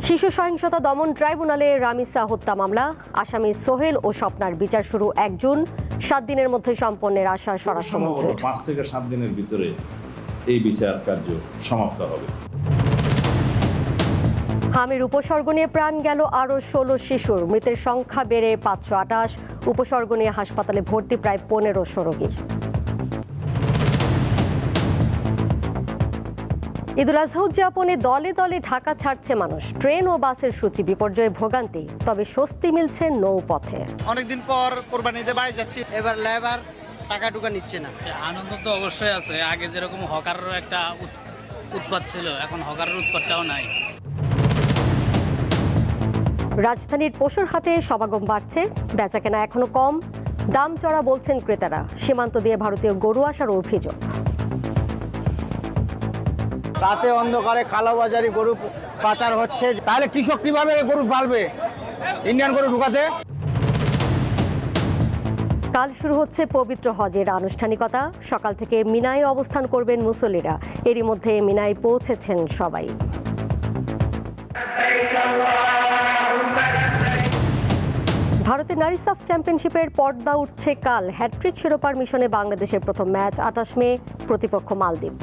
শিশু সহিংসতা দমন ট্রাইব্যুনালে রামিসা হত্যা মামলা, আসামি সোহেল ও স্বপ্নার বিচার শুরু ১ জুন। ৭ দিনের মধ্যে সম্পন্নের আশা স্বরাষ্ট্রমন্ত্রীর। ৫ থেকে ৭ দিনের ভিতরে এই বিচার কার্য সমাপ্ত হবে। হামির উপসর্গ নিয়ে প্রাণ গেল আরও ১৬ শিশুর, মৃতের সংখ্যা বেড়ে ৫২৮। উপসর্গ নিয়ে হাসপাতালে ভর্তি প্রায় ১৫০০ রোগী। ঈদুল আজহা উদযাপনে দলে দলে ঢাকা ছাড়ছে মানুষ। ট্রেন ও বাসের সূচি বিপর্যয়ে ভোগান্তি, তবে স্বস্তি মিলছে নৌপথে। অনেকদিন পর কোরবানিতে বাড়ি যাচ্ছি, এবার লেবার টাকা টুকা নিচ্ছে না। আনন্দ তো অবশ্যই আছে। আগে যেরকম হকারের একটা উৎপাত ছিল, এখন হকারের উৎপাতটাও নাই। রাজধানীর পশুর হাটে সমাগম বাড়ছে, বেচাকেনা এখনো কম, দাম চড়া বলছেন ক্রেতারা। সীমান্ত দিয়ে ভারতীয় গরু আসার অভিযোগ। রাতে অন্ধকারে কালোবাজারি গরু পাচার হচ্ছে, তাহলে কৃষক কিভাবে গরু পালবে ইন্ডিয়ান গরু ঢুকাতে? কাল শুরু হচ্ছে পবিত্র হজের আনুষ্ঠানিকতা। সকাল থেকে মিনায় অবস্থান করবেন মুসল্লিরা। এরই মধ্যে মিনায় পৌঁছেছেন সবাই। ভারতের নারী সাফ চ্যাম্পিয়নশিপের পর্দা উঠছে কাল। হ্যাটট্রিক শিরোপার মিশনে বাংলাদেশের প্রথম ম্যাচ ২৮ মে, প্রতিপক্ষ মালদ্বীপ।